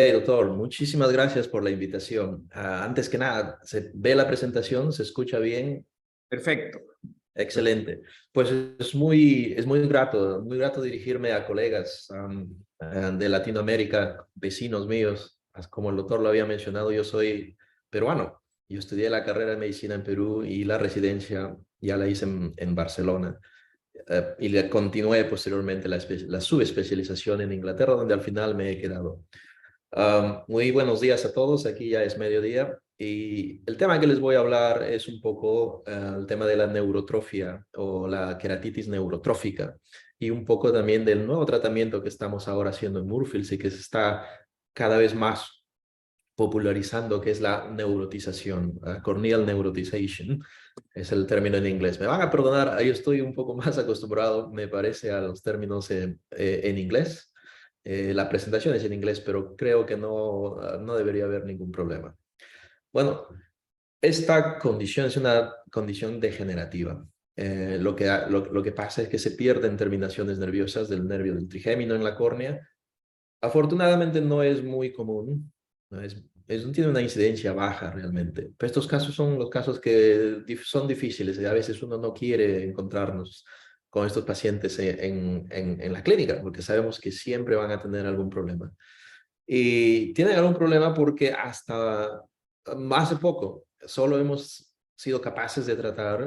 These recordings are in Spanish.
Hey, doctor, muchísimas gracias por la invitación. Antes que nada, ¿se ve la presentación? ¿Se escucha bien? Perfecto. Excelente. Pues es muy grato dirigirme a colegas de Latinoamérica, vecinos míos. Como el doctor lo había mencionado, yo soy peruano. Yo estudié la carrera de medicina en Perú y la residencia ya la hice en Barcelona. Y le continué posteriormente la subespecialización en Inglaterra, donde al final me he quedado. Muy buenos días a todos, aquí ya es mediodía y el tema que les voy a hablar es un poco el tema de la neurotrofia o la queratitis neurotrófica y un poco también del nuevo tratamiento que estamos ahora haciendo en Moorfields y que se está cada vez más popularizando, que es la neurotización, corneal neurotization, es el término en inglés. Me van a perdonar, yo estoy un poco más acostumbrado, me parece, a los términos en inglés. La presentación es en inglés, pero creo que no debería haber ningún problema. Bueno, esta condición es una condición degenerativa. Lo que pasa es que se pierden terminaciones nerviosas del nervio del trigémino en la córnea. Afortunadamente no es muy común, no tiene una incidencia baja realmente. Pero estos casos son los casos que son difíciles y a veces uno no quiere encontrarnos con estos pacientes en la clínica porque sabemos que siempre van a tener algún problema. Y tienen algún problema porque hasta hace poco solo hemos sido capaces de tratar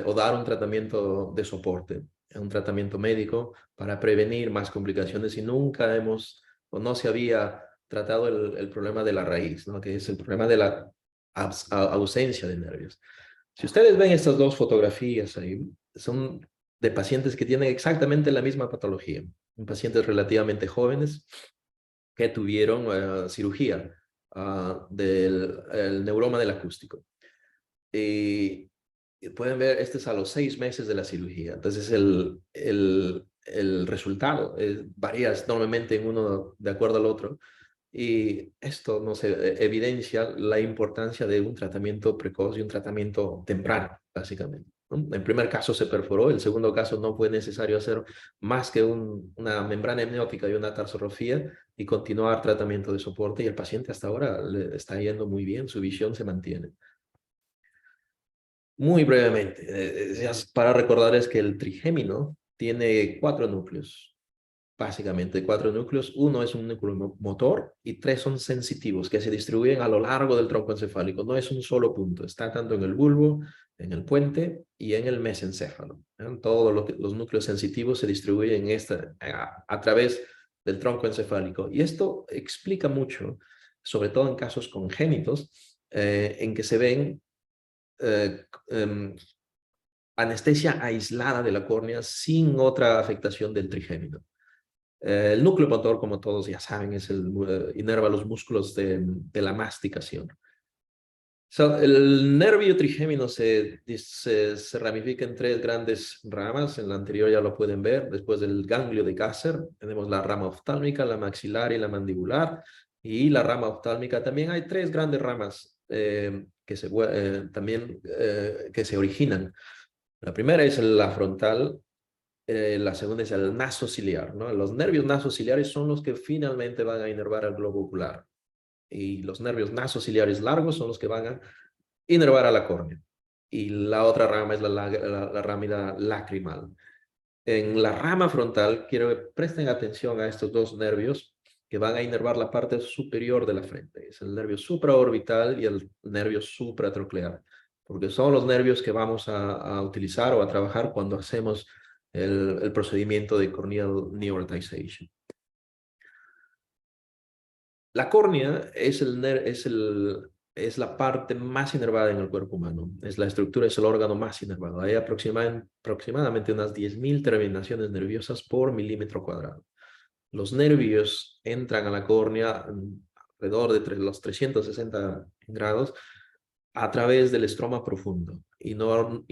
o dar un tratamiento de soporte, un tratamiento médico para prevenir más complicaciones y nunca hemos o no se había tratado el problema de la raíz, ¿no? Que es el problema de la ausencia de nervios. Si ustedes ven estas dos fotografías ahí, son de pacientes que tienen exactamente la misma patología, pacientes relativamente jóvenes que tuvieron cirugía del el neuroma del acústico. Y pueden ver, este es a los 6 meses de la cirugía. Entonces, el resultado varía enormemente en uno de acuerdo al otro. Y esto nos evidencia la importancia de un tratamiento precoz y un tratamiento temprano, básicamente, ¿no? En primer caso se perforó, en el segundo caso no fue necesario hacer más que una membrana amniótica y una tarsorrofía y continuar tratamiento de soporte y el paciente hasta ahora le está yendo muy bien, su visión se mantiene. Muy brevemente, para recordarles que el trigémino tiene 4 núcleos, básicamente 4 núcleos. Uno es un núcleo motor y 3 son sensitivos que se distribuyen a lo largo del tronco encefálico. No es un solo punto, está tanto en el bulbo, en el puente y en el mesencéfalo. Todos los núcleos sensitivos se distribuyen a través del tronco encefálico. Y esto explica mucho, sobre todo en casos congénitos, en que se ven eh, em, anestesia aislada de la córnea sin otra afectación del trigémino. El núcleo motor, como todos ya saben, inerva los músculos de la masticación. El nervio trigémino se ramifica en 3 grandes ramas. En la anterior ya lo pueden ver. Después del ganglio de Kasser, tenemos la rama oftálmica, la maxilar y la mandibular. Y la rama oftálmica también hay 3 grandes ramas que se originan. La primera es la frontal, la segunda es el nasociliar, ¿no? Los nervios nasociliares son los que finalmente van a inervar al globo ocular. Y los nervios nasociliares largos son los que van a inervar a la córnea. Y la otra rama es la rámida lacrimal. En la rama frontal, quiero que presten atención a estos 2 nervios que van a inervar la parte superior de la frente. Es el nervio supraorbital y el nervio supratroclear, porque son los nervios que vamos a utilizar o a trabajar cuando hacemos el procedimiento de corneal neurotization. La córnea es la parte más inervada en el cuerpo humano. Es la estructura, es el órgano más inervado. Hay aproximadamente unas 10.000 terminaciones nerviosas por milímetro cuadrado. Los nervios entran a la córnea alrededor de los 360 grados a través del estroma profundo y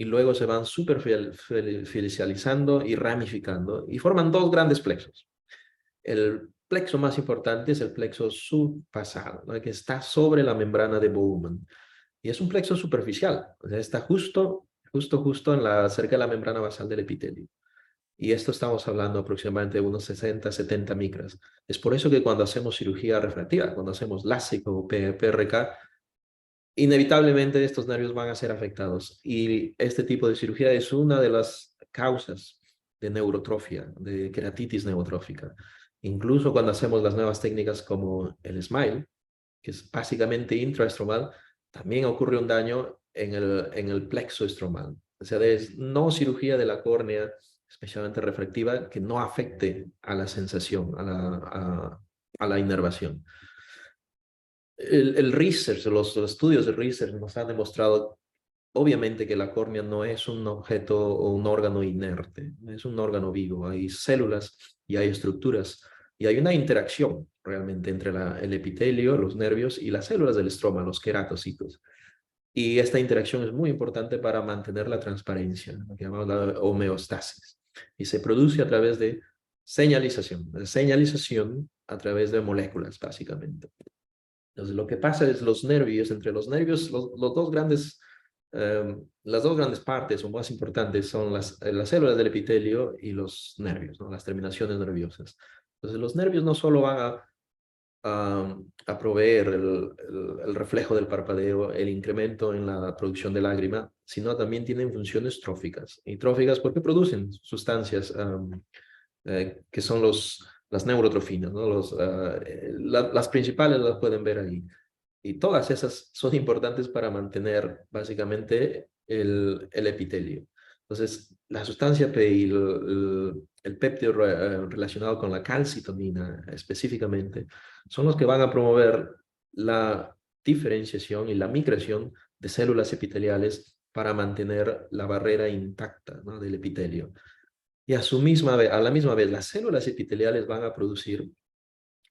luego se van superficializando y ramificando y forman 2 grandes plexos. El plexo más importante es el plexo subpasado, ¿no? Que está sobre la membrana de Bowman. Y es un plexo superficial, o sea, está justo cerca de la membrana basal del epitelio. Y esto estamos hablando aproximadamente de unos 60, 70 micras. Es por eso que cuando hacemos cirugía refractiva, cuando hacemos LASIK o PRK, inevitablemente estos nervios van a ser afectados. Y este tipo de cirugía es una de las causas de neurotrofia, de queratitis neurotrófica. Incluso cuando hacemos las nuevas técnicas como el SMILE, que es básicamente intraestromal, también ocurre un daño en el plexo estromal. O sea, es no cirugía de la córnea, especialmente refractiva, que no afecte a la sensación, a la inervación. El research, los estudios de research nos han demostrado, obviamente, que la córnea no es un objeto o un órgano inerte, es un órgano vivo. Hay células y hay estructuras y hay una interacción realmente entre el epitelio, los nervios y las células del estroma, los queratocitos. Y esta interacción es muy importante para mantener la transparencia, lo que llamamos la homeostasis. Y se produce a través de señalización a través de moléculas, básicamente. Entonces, lo que pasa es los nervios, entre los nervios, los dos grandes, las dos grandes partes o más importantes son las células del epitelio y los nervios, ¿no? Las terminaciones nerviosas. Entonces, los nervios no solo van a proveer el reflejo del parpadeo, el incremento en la producción de lágrima, sino también tienen funciones tróficas. Y tróficas porque producen sustancias que son las neurotrofinas, ¿no? Las principales las pueden ver ahí. Y todas esas son importantes para mantener básicamente el epitelio. Entonces, la sustancia P y el péptido relacionado con la calcitonina específicamente son los que van a promover la diferenciación y la migración de células epiteliales para mantener la barrera intacta, ¿no? Del epitelio. Y a la misma vez, las células epiteliales van a producir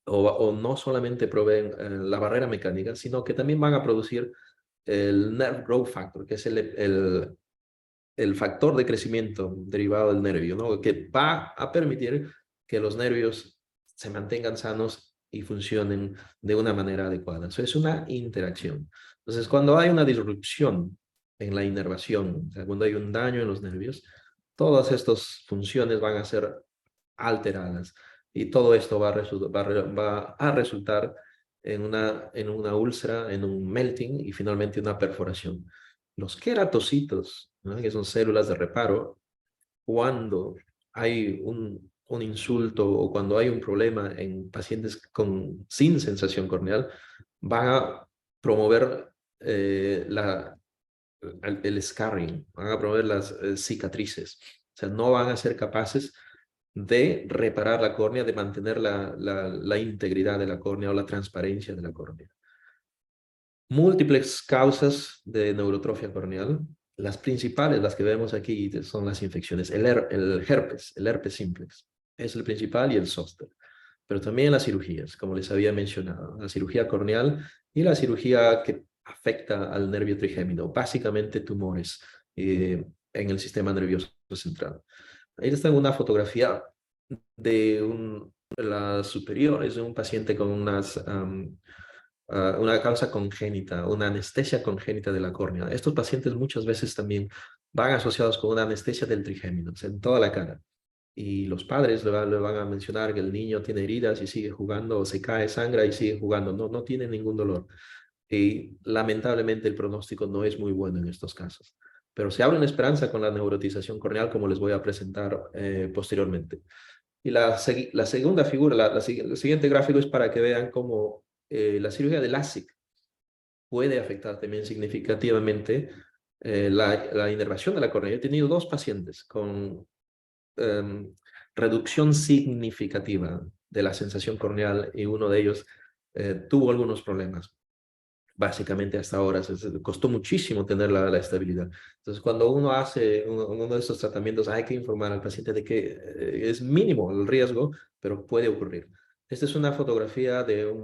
o no solamente proveen la barrera mecánica, sino que también van a producir el nerve growth factor, que es el factor de crecimiento derivado del nervio, ¿no? Que va a permitir que los nervios se mantengan sanos y funcionen de una manera adecuada. Eso es una interacción. Entonces, cuando hay una disrupción en la inervación, o sea, cuando hay un daño en los nervios, todas estas funciones van a ser alteradas y todo esto va a resultar en una úlcera, en un melting y finalmente una perforación. Los queratocitos, ¿no? Que son células de reparo, cuando hay un insulto o cuando hay un problema en pacientes sin sensación corneal, van a promover el scarring, van a promover las cicatrices. O sea, no van a ser capaces de reparar la córnea, de mantener la integridad de la córnea o la transparencia de la córnea. Múltiples causas de neurotrofia corneal. Las principales, las que vemos aquí, son las infecciones. El herpes simplex es el principal y el zóster. Pero también las cirugías, como les había mencionado, la cirugía corneal y la cirugía que afecta al nervio trigémino, básicamente tumores en el sistema nervioso central. Ahí está una fotografía de las superiores de un paciente con una causa congénita, una anestesia congénita de la córnea. Estos pacientes muchas veces también van asociados con una anestesia del trigémino, o sea, en toda la cara. Y los padres le van a mencionar que el niño tiene heridas y sigue jugando, o se cae, sangra y sigue jugando. No, no tiene ningún dolor. Y lamentablemente el pronóstico no es muy bueno en estos casos. Pero se abre una esperanza con la neurotización corneal, como les voy a presentar posteriormente. Y la segunda figura, el siguiente gráfico es para que vean cómo la cirugía de LASIK puede afectar también significativamente la inervación de la córnea. He tenido dos pacientes con reducción significativa de la sensación corneal y uno de ellos tuvo algunos problemas. Básicamente hasta ahora costó muchísimo tener la estabilidad. Entonces, cuando uno hace uno de estos tratamientos, hay que informar al paciente de que es mínimo el riesgo, pero puede ocurrir. Esta es una fotografía de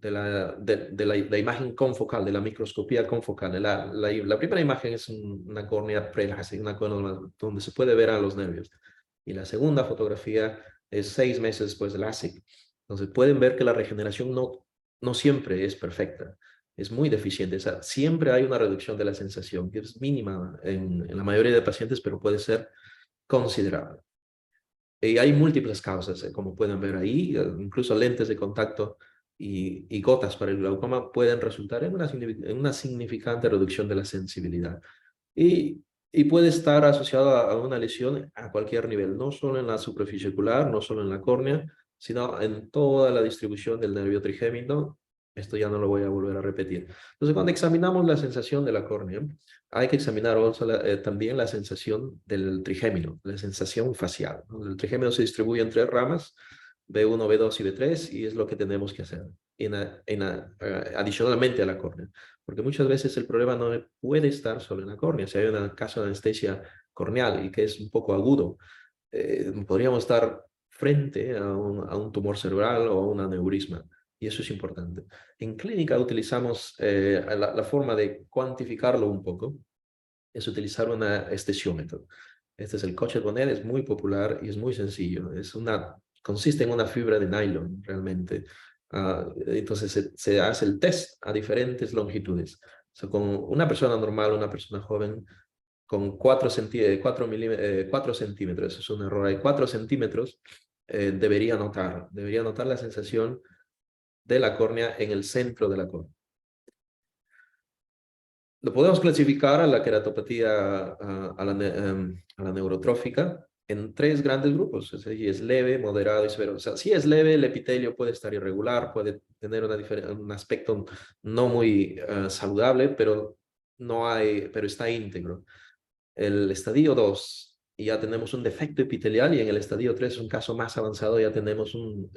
la imagen confocal, de la microscopía confocal. La primera imagen es una córnea prelásica, una córnea donde se puede ver a los nervios. Y la segunda fotografía es 6 meses después del LASIK. Entonces, pueden ver que la regeneración no siempre es perfecta, es muy deficiente. O sea, siempre hay una reducción de la sensación, que es mínima en la mayoría de pacientes, pero puede ser considerable. Y hay múltiples causas, como pueden ver ahí, incluso lentes de contacto y gotas para el glaucoma pueden resultar en una significante reducción de la sensibilidad. Y, y puede estar asociado a una lesión a cualquier nivel, no solo en la superficie ocular, no solo en la córnea, sino en toda la distribución del nervio trigémino. Esto ya no lo voy a volver a repetir. Entonces, cuando examinamos la sensación de la córnea, hay que examinar also también la sensación del trigémino, la sensación facial, ¿no? El trigémino se distribuye en tres ramas, B1, B2 y B3, y es lo que tenemos que hacer adicionalmente a la córnea. Porque muchas veces el problema no puede estar solo en la córnea. Si hay un caso de anestesia corneal y que es un poco agudo, podríamos estar frente a un tumor cerebral o a un aneurisma. Y eso es importante. En clínica utilizamos la forma de cuantificarlo un poco, es utilizar un estesiómetro. Este es el Cocher-Bonnet, es muy popular y es muy sencillo. Consiste en una fibra de nylon, realmente. Entonces se hace el test a diferentes longitudes. O sea, con una persona normal, una persona joven, con 4 centímetros, eso es un error, hay 4 centímetros, debería notar la sensación de la córnea en el centro de la córnea. Lo podemos clasificar a la queratopatía, a la neurotrófica, en tres grandes grupos. Es decir, es leve, moderado y severo. O sea, si es leve, el epitelio puede estar irregular, puede tener un aspecto no muy saludable, pero, pero está íntegro. El estadio 2 ya tenemos un defecto epitelial, y en el estadio 3, un caso más avanzado, ya tenemos un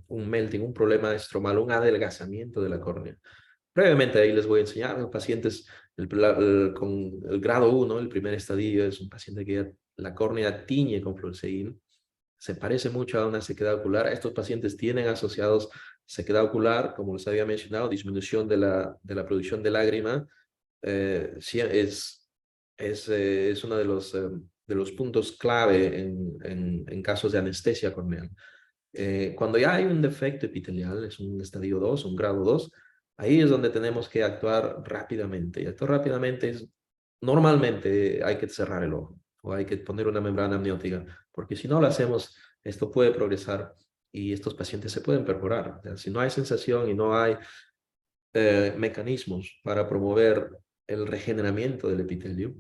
melting, un problema estromal, un adelgazamiento de la córnea. Brevemente ahí les voy a enseñar a los pacientes con el grado 1, el primer estadio, es un paciente que ya la córnea tiñe con fluoresceína, se parece mucho a una sequedad ocular. Estos pacientes tienen asociados sequedad ocular, como les había mencionado, disminución de la producción de lágrima. Sí, es uno de los puntos clave en casos de anestesia corneal. Cuando ya hay un defecto epitelial, es un estadio 2, un grado 2, ahí es donde tenemos que actuar rápidamente. Y actuar rápidamente normalmente hay que cerrar el ojo o hay que poner una membrana amniótica, porque si no lo hacemos, esto puede progresar y estos pacientes se pueden perforar. O sea, si no hay sensación y no hay mecanismos para promover el regeneramiento del epitelio,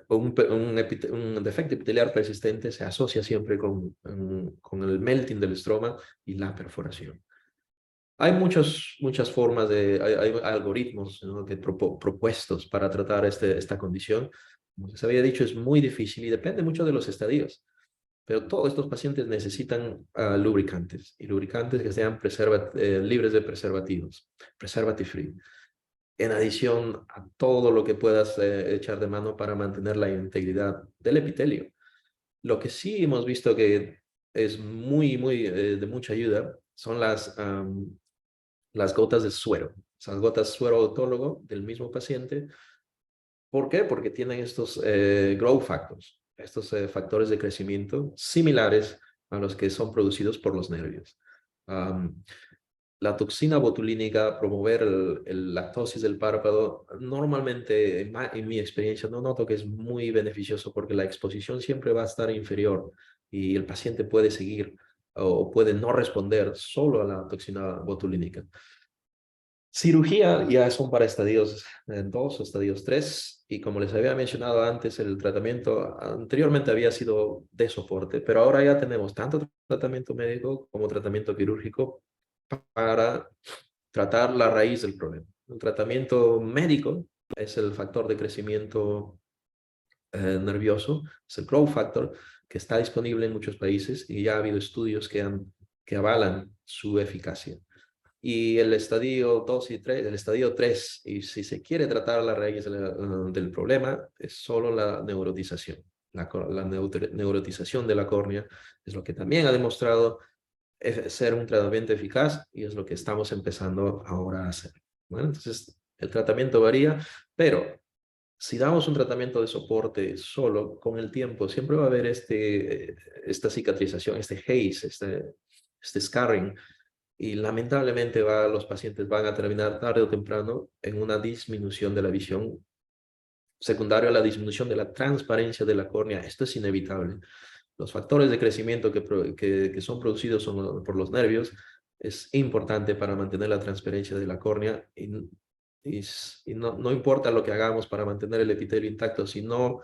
un defecto epitelial persistente se asocia siempre con el melting del estroma y la perforación. Hay muchas formas hay algoritmos, ¿no?, propuestos para tratar esta condición. Como les había dicho, es muy difícil y depende mucho de los estadios. Pero todos estos pacientes necesitan lubricantes, y lubricantes que sean libres de preservativos, preservative free, en adición a todo lo que puedas echar de mano para mantener la integridad del epitelio. Lo que sí hemos visto que es muy de mucha ayuda son las gotas de suero, esas gotas suero autólogo del mismo paciente. ¿Por qué? Porque tienen estos growth factors, estos factores de crecimiento similares a los que son producidos por los nervios. La toxina botulínica, promover la lactosis del párpado, normalmente en mi experiencia no noto que es muy beneficioso, porque la exposición siempre va a estar inferior y el paciente puede seguir o puede no responder solo a la toxina botulínica. Cirugía ya son para estadios 2 o estadios 3, y como les había mencionado antes, el tratamiento anteriormente había sido de soporte, pero ahora ya tenemos tanto tratamiento médico como tratamiento quirúrgico para tratar la raíz del problema. El tratamiento médico es el factor de crecimiento nervioso, es el growth factor, que está disponible en muchos países y ya ha habido estudios que avalan su eficacia. Y el estadio 2 y 3, el estadio 3, y si se quiere tratar la raíz del problema, es solo la neurotización. La neurotización de la córnea es lo que también ha demostrado ser un tratamiento eficaz, y es lo que estamos empezando ahora a hacer. Bueno, entonces el tratamiento varía, pero si damos un tratamiento de soporte solo, con el tiempo siempre va a haber esta cicatrización, este haze, este scarring, y lamentablemente los pacientes van a terminar tarde o temprano en una disminución de la visión secundario a la disminución de la transparencia de la córnea. Esto es inevitable. Los factores de crecimiento que son producidos por los nervios es importante para mantener la transparencia de la córnea y no importa lo que hagamos para mantener el epitelio intacto, si no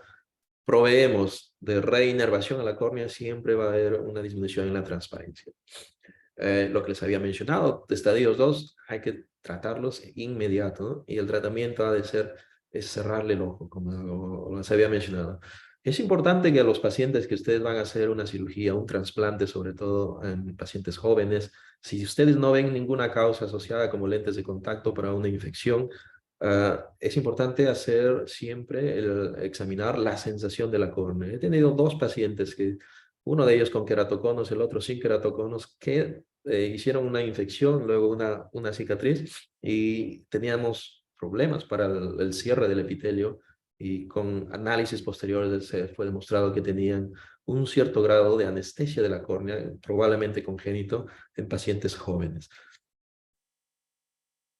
proveemos de reinervación a la córnea, siempre va a haber una disminución en la transparencia. Lo que les había mencionado, de estadios 2, hay que tratarlos inmediato, ¿no? Y el tratamiento ha de ser es cerrarle el ojo, como les había mencionado. Es importante que a los pacientes que ustedes van a hacer una cirugía, un trasplante, sobre todo en pacientes jóvenes, si ustedes no ven ninguna causa asociada como lentes de contacto para una infección, es importante hacer siempre examinar la sensación de la córnea. He tenido dos pacientes que uno de ellos con queratoconos, el otro sin queratoconos, que hicieron una infección, luego una cicatriz y teníamos problemas para el cierre del epitelio y con análisis posteriores se fue demostrado que tenían un cierto grado de anestesia de la córnea, probablemente congénito en pacientes jóvenes.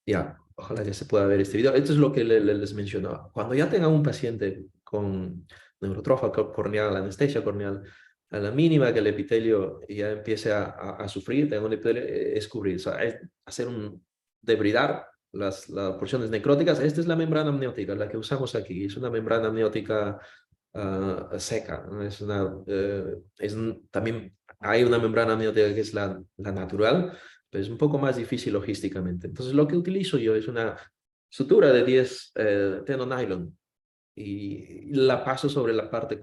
Ya, ojalá ya se pueda ver este video. Esto es lo que les mencionaba. Cuando ya tengan un paciente con neurotrofia corneal, anestesia corneal, a la mínima que el epitelio ya empiece a sufrir, tenga un epitelio, es cubrir, o sea, es hacer debridar las porciones necróticas. Esta es la membrana amniótica, la que usamos aquí. Es una membrana amniótica seca, ¿no? También hay una membrana amniótica que es la natural, pero es un poco más difícil logísticamente. Entonces, lo que utilizo yo es una sutura de 10 tenonylon y la paso sobre la parte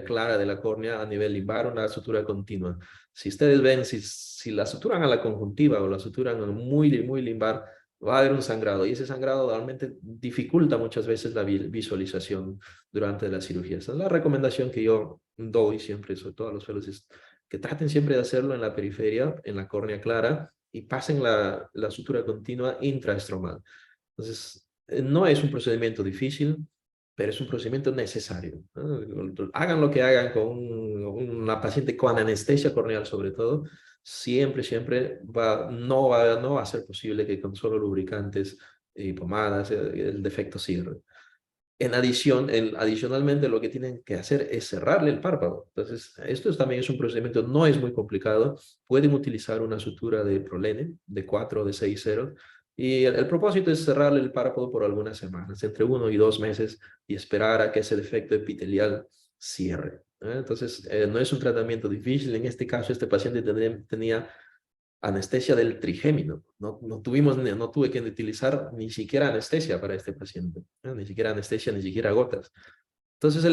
clara de la córnea a nivel limbar, una sutura continua. Si ustedes ven, si la suturan a la conjuntiva o la suturan muy limbar, va a haber un sangrado y ese sangrado realmente dificulta muchas veces la visualización durante la cirugía. Esa es la recomendación que yo doy siempre, sobre todo a los fellows, es que traten siempre de hacerlo en la periferia, en la córnea clara y pasen la sutura continua intraestromal. Entonces, no es un procedimiento difícil, pero es un procedimiento necesario, ¿no? Hagan lo que hagan con una paciente con anestesia corneal sobre todo, siempre no va a ser posible que con solo lubricantes y pomadas el defecto cierre. Adicionalmente lo que tienen que hacer es cerrarle el párpado. Entonces, también es un procedimiento, no es muy complicado. Pueden utilizar una sutura de Prolene de 4 o de 6 ceros. Y el propósito es cerrarle el párpado por algunas semanas, entre 1 y 2 meses, y esperar a que ese defecto epitelial cierre. Entonces, no es un tratamiento difícil. En este caso, este paciente tenía anestesia del trigémino. No tuve que utilizar ni siquiera anestesia para este paciente, ¿no? Ni siquiera anestesia, ni siquiera gotas. Entonces,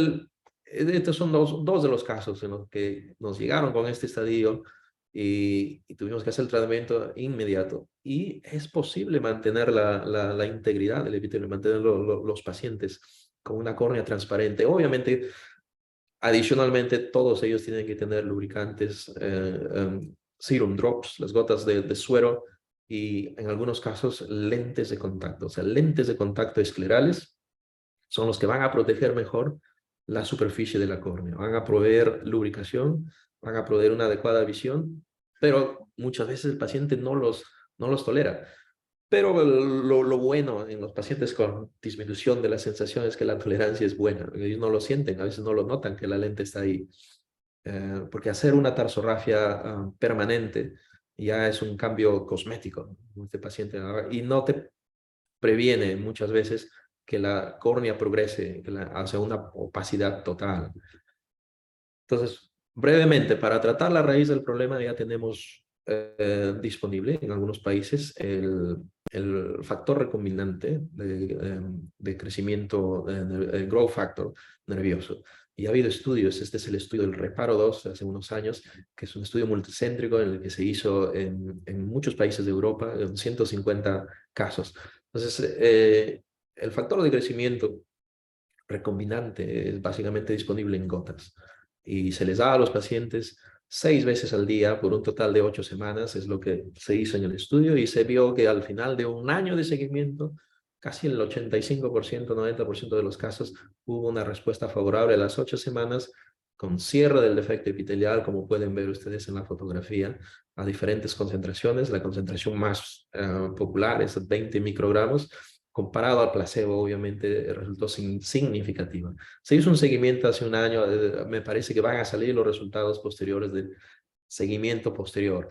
estos son dos de los casos en los que nos llegaron con este estadio y tuvimos que hacer el tratamiento inmediato. Y es posible mantener la integridad del epitelio, mantener los pacientes con una córnea transparente. Obviamente, adicionalmente, todos ellos tienen que tener lubricantes, serum drops, las gotas de suero, y en algunos casos lentes de contacto. O sea, lentes de contacto esclerales son los que van a proteger mejor la superficie de la córnea. Van a proveer lubricación, van a proveer una adecuada visión, pero muchas veces el paciente no los tolera. Pero lo bueno en los pacientes con disminución de la sensación es que la tolerancia es buena. Ellos no lo sienten, a veces no lo notan que la lente está ahí. Porque hacer una tarsorrafia permanente ya es un cambio cosmético, ¿no? Este paciente, y no te previene muchas veces que la córnea progrese hacia una opacidad total. Entonces, brevemente, para tratar la raíz del problema ya tenemos disponible en algunos países el factor recombinante de crecimiento, el growth factor nervioso. Y ha habido estudios, este es el estudio del Reparo 2 hace unos años, que es un estudio multicéntrico en el que se hizo en muchos países de Europa, en 150 casos. Entonces, el factor de crecimiento recombinante es básicamente disponible en gotas y se les da a los pacientes 6 veces al día por un total de 8 semanas, es lo que se hizo en el estudio, y se vio que al final de un año de seguimiento, casi el 85%, 90% de los casos, hubo una respuesta favorable a las 8 semanas, con cierre del defecto epitelial, como pueden ver ustedes en la fotografía, a diferentes concentraciones. La concentración más popular es 20 microgramos, comparado al placebo, obviamente resultó significativa. Se hizo un seguimiento hace un año, me parece que van a salir los resultados posteriores del seguimiento posterior.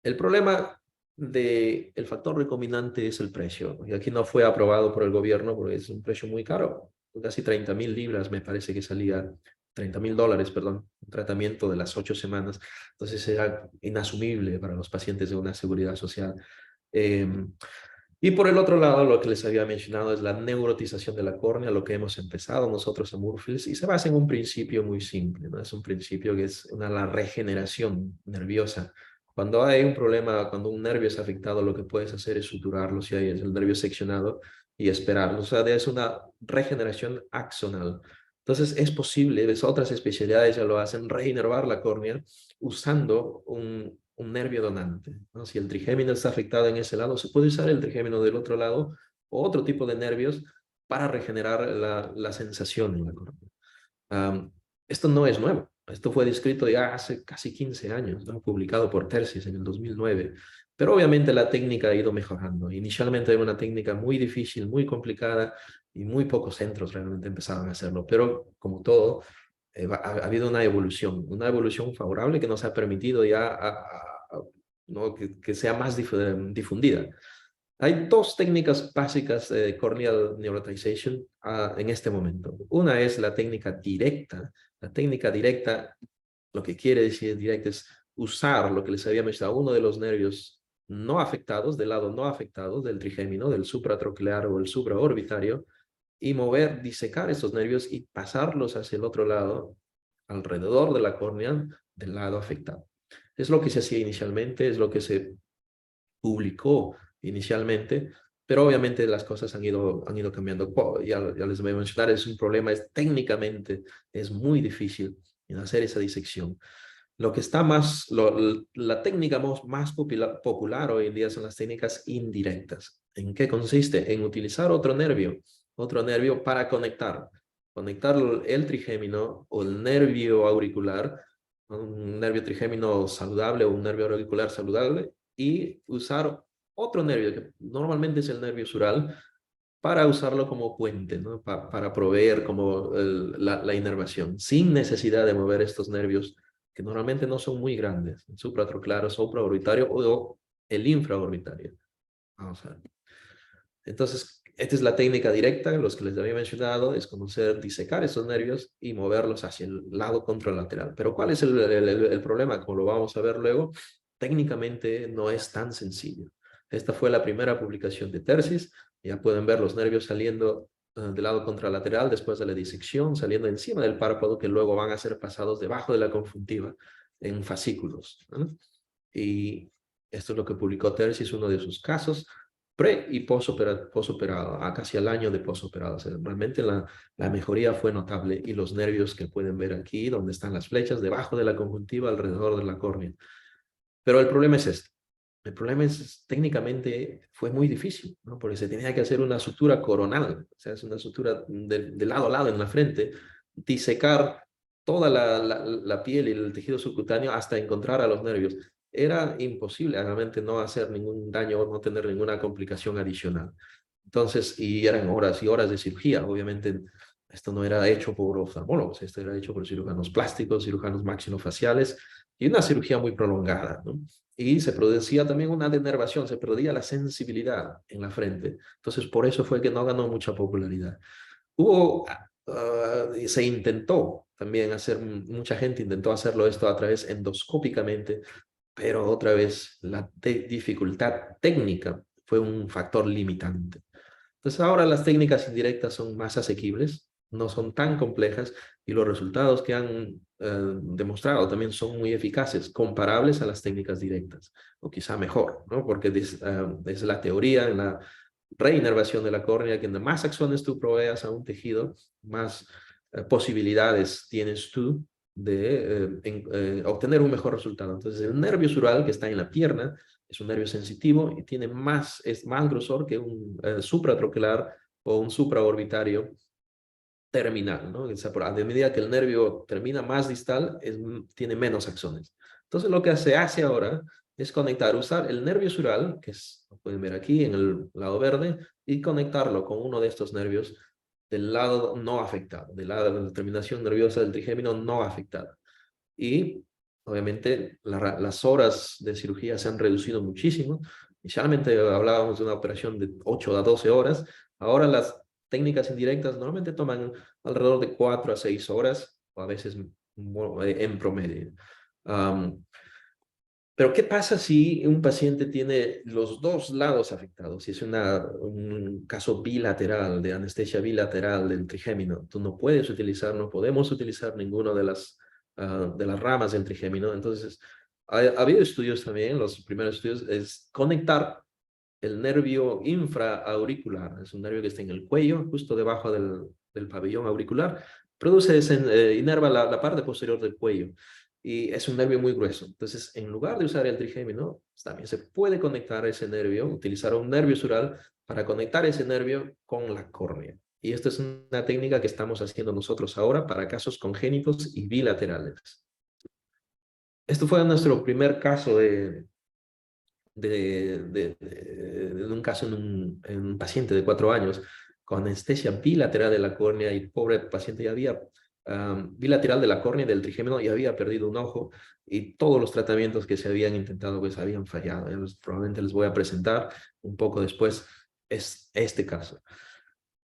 El problema del factor recombinante es el precio. Y aquí no fue aprobado por el gobierno porque es un precio muy caro. Casi 30.000 libras me parece que salía, 30.000 dólares, perdón, un tratamiento de las 8 semanas. Entonces era inasumible para los pacientes de una seguridad social. Eh, y por el otro lado, lo que les había mencionado es la neurotización de la córnea, lo que hemos empezado nosotros en Moorfields, y se basa en un principio muy simple, ¿no? Es un principio que es la regeneración nerviosa. Cuando hay un problema, cuando un nervio es afectado, lo que puedes hacer es suturarlo, si hay el nervio seccionado, y esperarlo. O sea, es una regeneración axonal. Entonces, es posible, otras especialidades ya lo hacen, reinervar la córnea usando un nervio donante, ¿no? Si el trigémino está afectado en ese lado, se puede usar el trigémino del otro lado o otro tipo de nervios para regenerar la sensación en la córnea. Esto no es nuevo. Esto fue descrito ya hace casi 15 años, ¿no? Publicado por Tersis en el 2009. Pero obviamente la técnica ha ido mejorando. Inicialmente era una técnica muy difícil, muy complicada, y muy pocos centros realmente empezaban a hacerlo. Pero como todo, ha habido una evolución favorable que nos ha permitido ya ¿no? que sea más difundida. Hay dos técnicas básicas de corneal neurotization en este momento. Una es la técnica directa. La técnica directa, lo que quiere decir directa es usar lo que les había mencionado, uno de los nervios no afectados, del lado no afectado del trigémino, del supratronclear o el supraorbitario, y mover, disecar esos nervios y pasarlos hacia el otro lado, alrededor de la córnea, del lado afectado. Es lo que se hacía inicialmente, es lo que se publicó inicialmente, pero obviamente las cosas han ido cambiando. Ya les voy a mencionar, es un problema, técnicamente es muy difícil en hacer esa disección. Lo que está la técnica más popular hoy en día son las técnicas indirectas. ¿En qué consiste? En utilizar otro nervio para conectar el trigémino o el nervio auricular, un nervio trigémino saludable o un nervio auricular saludable, y usar otro nervio, que normalmente es el nervio sural, para usarlo como puente, ¿no? Para proveer como la inervación, sin necesidad de mover estos nervios que normalmente no son muy grandes, el supratronclear, supraorbitario o el infraorbitario. Vamos a ver. Entonces, esta es la técnica directa, los que les había mencionado, es conocer, disecar esos nervios y moverlos hacia el lado contralateral. Pero ¿cuál es el problema? Como lo vamos a ver luego, técnicamente no es tan sencillo. Esta fue la primera publicación de Tersis. Ya pueden ver los nervios saliendo del lado contralateral después de la disección, saliendo encima del párpado, que luego van a ser pasados debajo de la conjuntiva en fascículos, ¿no? Y esto es lo que publicó Tersis, uno de sus casos pre y posoperado, a casi al año de posoperado. O sea, realmente la mejoría fue notable, y los nervios que pueden ver aquí, donde están las flechas, debajo de la conjuntiva, alrededor de la córnea. Pero el problema es este. El problema es, técnicamente, fue muy difícil, ¿no? Porque se tenía que hacer una sutura coronal, o sea, es una sutura de lado a lado en la frente, disecar toda la piel y el tejido subcutáneo hasta encontrar a los nervios. Era imposible realmente no hacer ningún daño o no tener ninguna complicación adicional. Entonces, y eran horas y horas de cirugía. Obviamente, esto no era hecho por oftalmólogos, esto era hecho por cirujanos plásticos, cirujanos maxilofaciales, y una cirugía muy prolongada, ¿no? Y se producía también una denervación, se perdía la sensibilidad en la frente. Entonces, por eso fue que no ganó mucha popularidad. Se intentó también hacer, mucha gente intentó hacerlo esto a través endoscópicamente, pero otra vez la dificultad técnica fue un factor limitante. Entonces ahora las técnicas indirectas son más asequibles, no son tan complejas, y los resultados que han demostrado también son muy eficaces, comparables a las técnicas directas, o quizá mejor, ¿no? Porque desde la teoría, en la reinervación de la córnea, que más axones tú proveas a un tejido, más posibilidades tienes tú de obtener un mejor resultado. Entonces el nervio sural que está en la pierna es un nervio sensitivo y tiene es más grosor que un supratronclear o un supraorbitario terminal, ¿no? O sea, a medida que el nervio termina más distal, tiene menos axones. Entonces lo que se hace ahora es conectar, usar el nervio sural, que es, lo pueden ver aquí en el lado verde, y conectarlo con uno de estos nervios del lado no afectado, del lado de la terminación nerviosa del trigémino no afectada. Y obviamente las horas de cirugía se han reducido muchísimo. Inicialmente hablábamos de una operación de 8 a 12 horas, ahora las técnicas indirectas normalmente toman alrededor de 4 a 6 horas, o a veces en promedio. Um, pero ¿qué pasa si un paciente tiene los dos lados afectados? Si es un caso bilateral, de anestesia bilateral del trigémino, tú no puedes utilizar, no podemos utilizar ninguna de las ramas del trigémino. Entonces, ha habido estudios también, los primeros estudios, es conectar el nervio infraauricular, es un nervio que está en el cuello, justo debajo del pabellón auricular, inerva la parte posterior del cuello y es un nervio muy grueso. Entonces, en lugar de usar el trigémino, también se puede conectar ese nervio, utilizar un nervio sural para conectar ese nervio con la córnea. Y esta es una técnica que estamos haciendo nosotros ahora para casos congénitos y bilaterales. Esto fue nuestro primer caso de un caso en un paciente de 4 años con anestesia bilateral de la córnea y pobre paciente ya había bilateral de la córnea y del trigémino y había perdido un ojo y todos los tratamientos que se habían intentado pues habían fallado. Probablemente les voy a presentar un poco después este caso.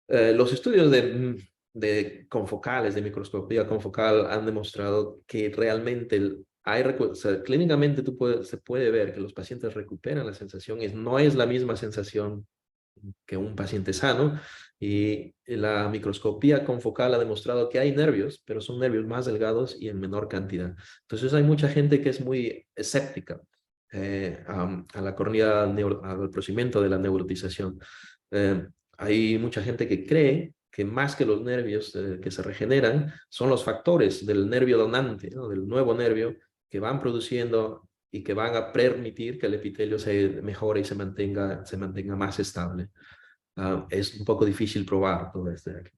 Los estudios de confocales, de microscopía confocal, han demostrado que realmente o sea, clínicamente se puede ver que los pacientes recuperan la sensación, no es la misma sensación que un paciente sano, y la microscopía confocal ha demostrado que hay nervios, pero son nervios más delgados y en menor cantidad. Entonces hay mucha gente que es muy escéptica a la cornea, al procedimiento de la neurotización. Eh, Hay mucha gente que cree que más que los nervios que se regeneran, son los factores del nervio donante, ¿no? Del nuevo nervio, que van produciendo y que van a permitir que el epitelio se mejore y se mantenga más estable. Es un poco difícil probar todo esto de aquí.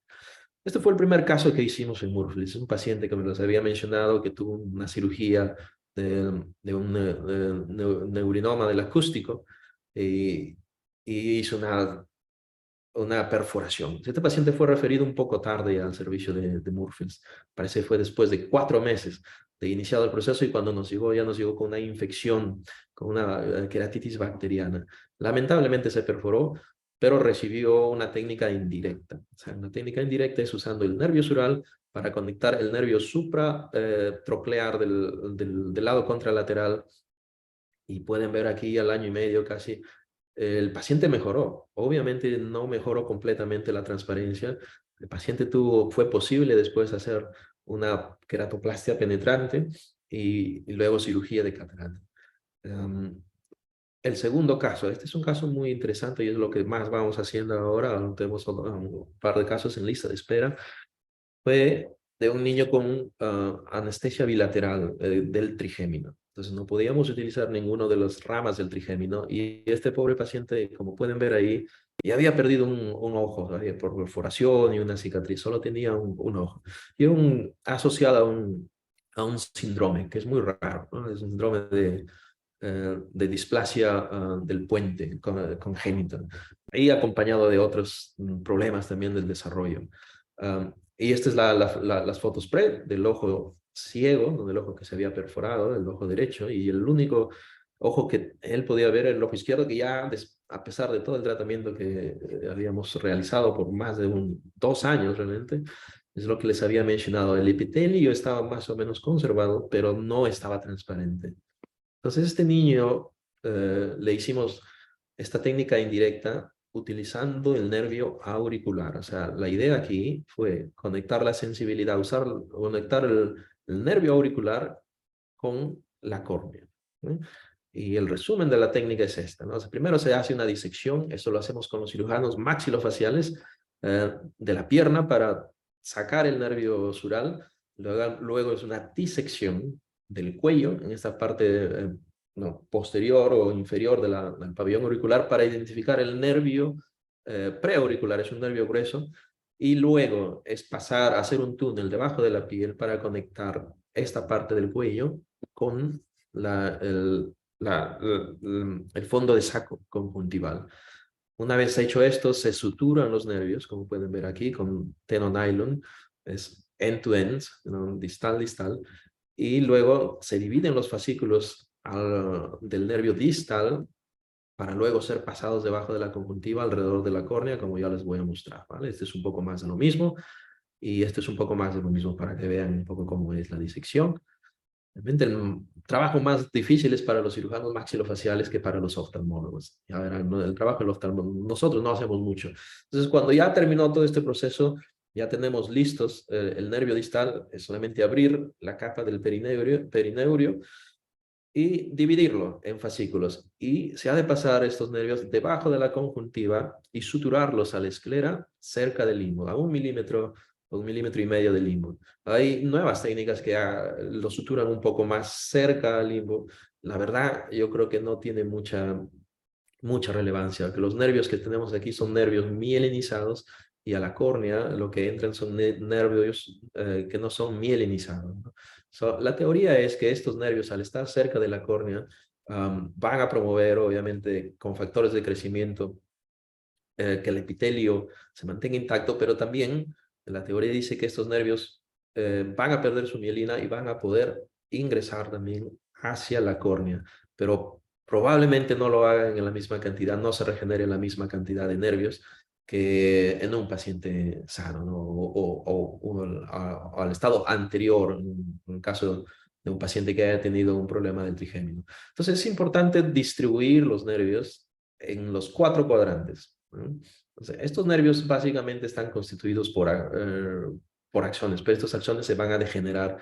Este fue el primer caso que hicimos en Murphy. Un paciente que me los había mencionado que tuvo una cirugía de un neurinoma del acústico y hizo una perforación. Este paciente fue referido un poco tarde al servicio de Murphy's. Parece que fue después de 4 meses de iniciado el proceso y cuando ya nos llegó con una infección, con una queratitis bacteriana. Lamentablemente se perforó, pero recibió una técnica indirecta. O sea, una técnica indirecta es usando el nervio sural para conectar el nervio supratroclear del lado contralateral. Y pueden ver aquí al año y medio casi el paciente mejoró. Obviamente no mejoró completamente la transparencia. El paciente fue posible después hacer una queratoplastia penetrante y luego cirugía de catarata. El segundo caso, este es un caso muy interesante y es lo que más vamos haciendo ahora. Tenemos un par de casos en lista de espera. Fue de un niño con anestesia bilateral del trigémino. Entonces no podíamos utilizar ninguno de las ramas del trigémino y este pobre paciente, como pueden ver ahí, ya había perdido un ojo por perforación y una cicatriz, solo tenía un ojo. Y asociado a un síndrome que es muy raro, ¿no? Es un síndrome de displasia del puente congénita, y acompañado de otros problemas también del desarrollo. Y esta es las fotos del ojo ciego, del ojo que se había perforado, el ojo derecho, y el único ojo que él podía ver era el ojo izquierdo, que ya a pesar de todo el tratamiento que habíamos realizado por más de 2 años realmente, es lo que les había mencionado, el epitelio estaba más o menos conservado, pero no estaba transparente. Entonces, este niño le hicimos esta técnica indirecta utilizando el nervio auricular. O sea, la idea aquí fue conectar la sensibilidad, conectar el nervio auricular con la córnea, ¿no? Y el resumen de la técnica es esta, ¿no? O sea, primero se hace una disección, esto lo hacemos con los cirujanos maxilofaciales de la pierna para sacar el nervio sural. Luego es una disección del cuello, en esta parte no, posterior o inferior del pabellón auricular para identificar el nervio preauricular, es un nervio grueso, y luego es pasar a hacer un túnel debajo de la piel para conectar esta parte del cuello con el fondo de saco conjuntival. Una vez hecho esto, se suturan los nervios, como pueden ver aquí, con tenonylon, es end-to-end, ¿no? Distal, distal, y luego se dividen los fascículos del nervio distal para luego ser pasados debajo de la conjuntiva alrededor de la córnea, como ya les voy a mostrar, ¿vale? Este es un poco más de lo mismo, y este es un poco más de lo mismo para que vean un poco cómo es la disección. Realmente el trabajo más difícil es para los cirujanos maxilofaciales que para los oftalmólogos. Ya verán, ¿no? El trabajo del oftalmólogo, nosotros no hacemos mucho. Entonces, cuando ya terminó todo este proceso, ya tenemos listos el nervio distal, es solamente abrir la capa del perineurio y dividirlo en fascículos. Y se ha de pasar estos nervios debajo de la conjuntiva y suturarlos a la esclera cerca del limbo, a 1 milímetro o 1,5 milímetros del limbo. Hay nuevas técnicas que lo suturan un poco más cerca al limbo. La verdad, yo creo que no tiene mucha relevancia, que los nervios que tenemos aquí son nervios mielinizados y a la córnea lo que entran son nervios que no son mielinizados, ¿no? La teoría es que estos nervios al estar cerca de la córnea van a promover obviamente con factores de crecimiento que el epitelio se mantenga intacto, pero también la teoría dice que estos nervios van a perder su mielina y van a poder ingresar también hacia la córnea, pero probablemente no lo hagan en la misma cantidad, no se regenere la misma cantidad de nervios que en un paciente sano, ¿no? O al estado anterior, en el caso de un paciente que haya tenido un problema del trigémino. Entonces es importante distribuir los nervios en los 4 cuadrantes, ¿no? Entonces, estos nervios básicamente están constituidos por acciones, pero estas acciones se van a degenerar.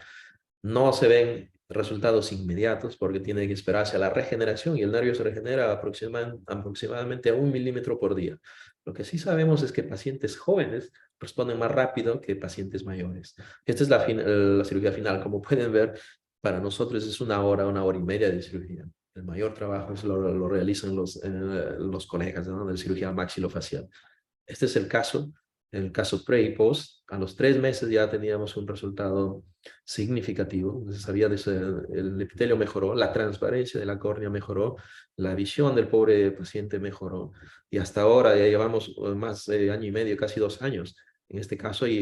No se ven resultados inmediatos porque tiene que esperarse a la regeneración y el nervio se regenera aproximadamente a 1 milímetro por día. Lo que sí sabemos es que pacientes jóvenes responden más rápido que pacientes mayores. Esta es la cirugía final. Como pueden ver, para nosotros es 1 hora, 1 hora y media de cirugía. El mayor trabajo lo realizan los colegas, ¿no? De cirugía maxilofacial. Este es el caso pre y post. A los 3 meses ya teníamos un resultado significativo. El epitelio mejoró, la transparencia de la córnea mejoró, la visión del pobre paciente mejoró. Y hasta ahora ya llevamos más de año y medio, casi 2 años en este caso, y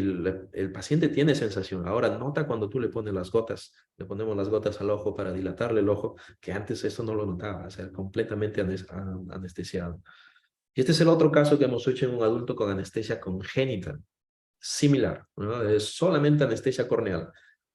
el paciente tiene sensación. Ahora nota cuando tú le pones las gotas, le ponemos las gotas al ojo para dilatarle el ojo, que antes eso no lo notaba, o sea, completamente anestesiado. Y este es el otro caso que hemos hecho en un adulto con anestesia congénita, similar, ¿no? Es solamente anestesia corneal.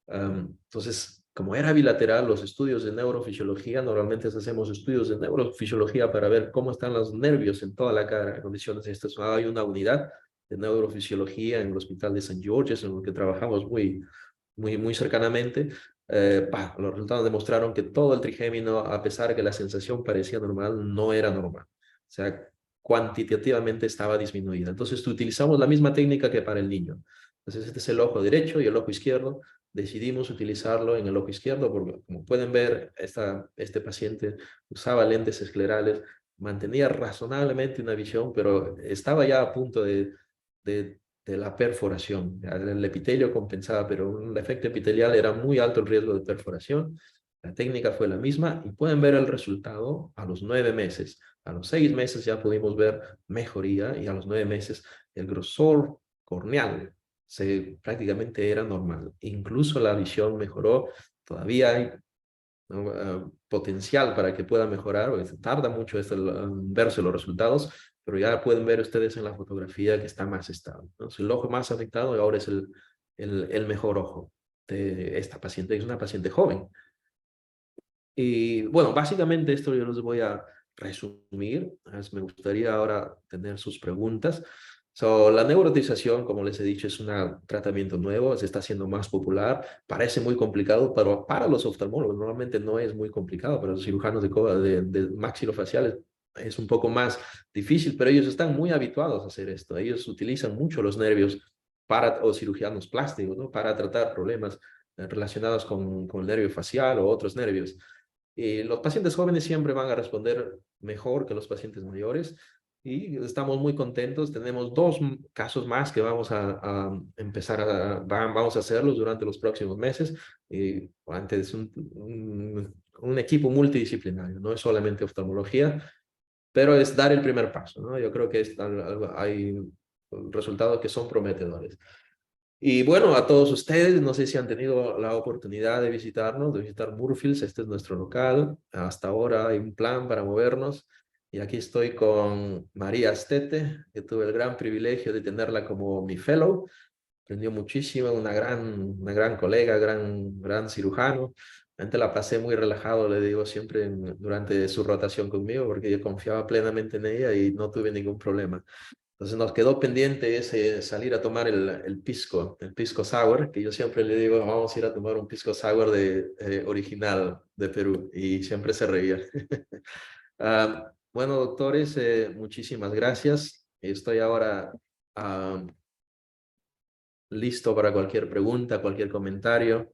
Entonces, como era bilateral, los estudios de neurofisiología, normalmente hacemos estudios de neurofisiología para ver cómo están los nervios en toda la cara, en condiciones estas. Hay una unidad de neurofisiología en el Hospital de St. George's, en el que trabajamos muy cercanamente. Los resultados demostraron que todo el trigémino, a pesar de que la sensación parecía normal, no era normal. O sea, cuantitativamente estaba disminuida. Entonces, utilizamos la misma técnica que para el niño. Entonces, este es el ojo derecho y el ojo izquierdo. Decidimos utilizarlo en el ojo izquierdo porque, como pueden ver, este paciente usaba lentes esclerales, mantenía razonablemente una visión, pero estaba ya a punto de la perforación. El epitelio compensaba, pero el efecto epitelial era muy alto el riesgo de perforación. La técnica fue la misma y pueden ver el resultado a los 9 meses. A los 6 meses ya pudimos ver mejoría y a los 9 meses el grosor corneal prácticamente era normal. Incluso la visión mejoró. Todavía hay, ¿no? Potencial para que pueda mejorar, porque tarda mucho verse los resultados, pero ya pueden ver ustedes en la fotografía que está más estable. Entonces, el ojo más afectado ahora es el mejor ojo de esta paciente, que es una paciente joven. Y bueno, básicamente esto yo les voy a resumir. Me gustaría ahora tener sus preguntas. La neurotización, como les he dicho, es un tratamiento nuevo, se está haciendo más popular, parece muy complicado, pero para los oftalmólogos normalmente no es muy complicado, para los cirujanos de maxilofaciales es un poco más difícil, pero ellos están muy habituados a hacer esto. Ellos utilizan mucho los nervios o cirujanos plásticos, ¿no? Para tratar problemas relacionados con el nervio facial o otros nervios. Los pacientes jóvenes siempre van a responder mejor que los pacientes mayores y estamos muy contentos. Tenemos 2 casos más que vamos a empezar vamos a hacerlos durante los próximos meses. Antes un equipo multidisciplinario, no es solamente oftalmología, pero es dar el primer paso, ¿no? Yo creo que hay resultados que son prometedores. Y bueno, a todos ustedes, no sé si han tenido la oportunidad de visitarnos, de visitar Murfields, este es nuestro local. Hasta ahora hay un plan para movernos. Y aquí estoy con María Astete, que tuve el gran privilegio de tenerla como mi fellow. Aprendió muchísimo, una gran colega, gran cirujano. Antes la pasé muy relajado, le digo siempre durante su rotación conmigo, porque yo confiaba plenamente en ella y no tuve ningún problema. Entonces nos quedó pendiente ese salir a tomar el pisco sour, que yo siempre le digo, vamos a ir a tomar un pisco sour original de Perú, y siempre se reía. Bueno, doctores, muchísimas gracias. Estoy ahora listo para cualquier pregunta, cualquier comentario.